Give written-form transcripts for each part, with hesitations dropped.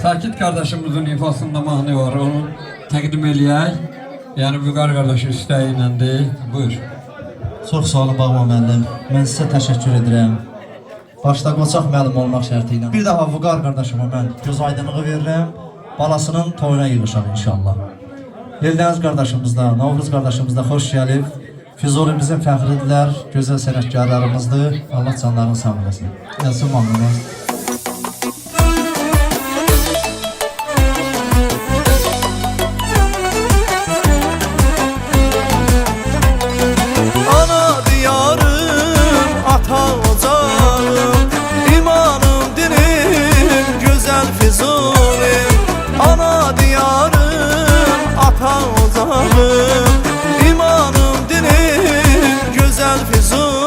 Sakit kardeşimizin ifasında mahnı var, onu təqdim eləyək. Yəni Vüqar qardaşı istəyi deyil. Buyur. Çox sağ olun Bağman müəllim. Mən sizə təşəkkür edirəm. Başda qoçaq müəllim olmaq şərti ilə. Bir daha Vüqar qardaşıma mən göz aydınlığı verirəm. Balasının toyuna yığışaq inşallah. Eldəniz qardaşımız da, Novruz qardaşımız da xoş gəlib. Füzuli bizim fəxridirlər, gözəl sənətkarlarımızdır. Allah canlarını sağ olasın. Yazsın mahnımız. Ana diyarım, ata ocağım, imanım, dinim, güzel Füzuli.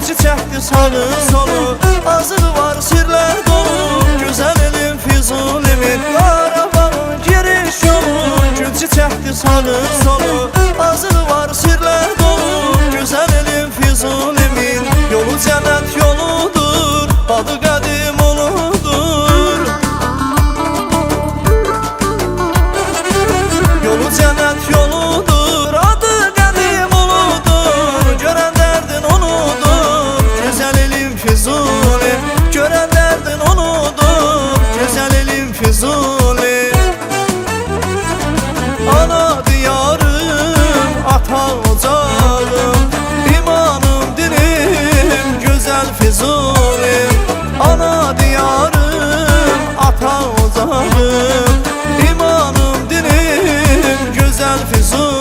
Çiçekli sağı solu, azığı var sirler dolu, güzel elim Füzulimin. Karabağın giriş yolu, gül çiçekli sağı solu, azığı var sirler dolu, güzel elim Füzulimin. Yolu cennet yoludur, adı qədim uludur. Yolu cennet yoludur, adı qədim uludur, gören derdin onudur. Füzuli, gören derdin onudur, güzel elim Füzuli. Ana diyarım, ata ocağım, imanım, dinim, güzel Füzuli. Ana diyarım, ata ocağım, imanım, dinim, güzel Füzuli.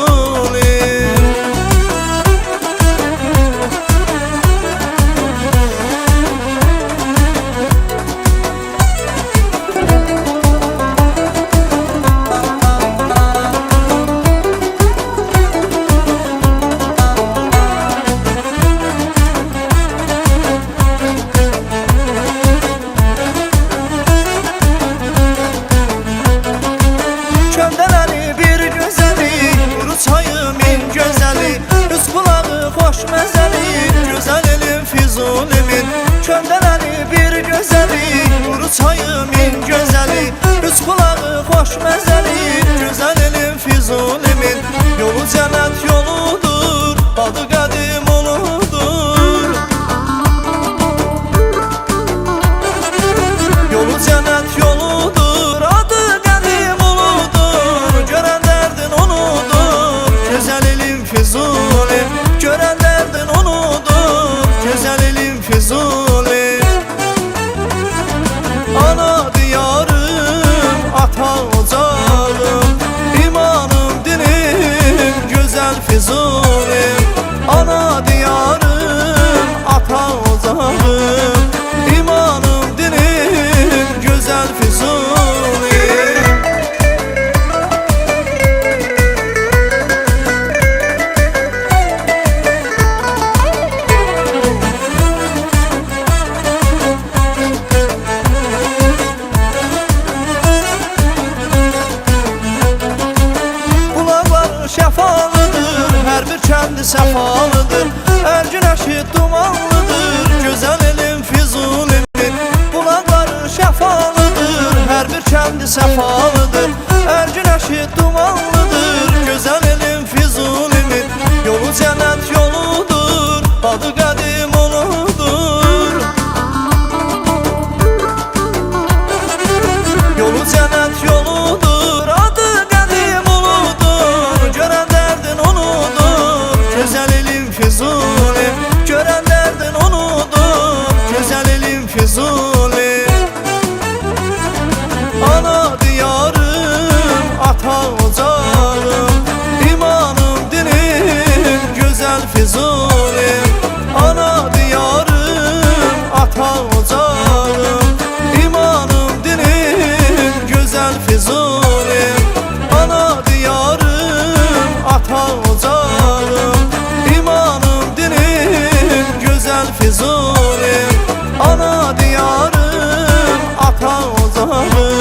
Hoş məzəli, güzel elim Füzulimin. Köndələli bir gözəli, quru çayımın gözəli. Üç qulağı hoş məzəli, güzel elim Füzulimin. Yolu cənnət yoludur, adı qədim uludur. Yolu cənnət yoludur, adı qədim uludur. Görən dərdin onudur, güzel elim Füzuli. Gören derdin onudur, güzel elim Füzuli. Ana diyarım, ata ocağım, imanım, dinim, güzel Füzuli. Ana diyarım, ata ocağım, imanım, dinim, güzel Füzuli. Şəfalıdır, hər bir kəndi səfalıdır. Hər günəşi dumanlıdır, gözəl elim Füzulimin. Bulaqları şəfalıdır, hər bir kəndi səfalıdır. Hər günəşi dumanlıdır, gözəl elim Füzulimin. Yolu cənnət yoludur, adı qədim uludur. Yolu cənnət yoludur, adı qədim uludur. Gören derdin onudur, güzel elim Füzuli. Gören derdin onudur, güzel elim Füzuli. Ana diyarım, ata Füzuli. Ana diyarım, ata ocağım, imanım, dinim, güzel Füzuli. Ana diyarım, ata ocağım,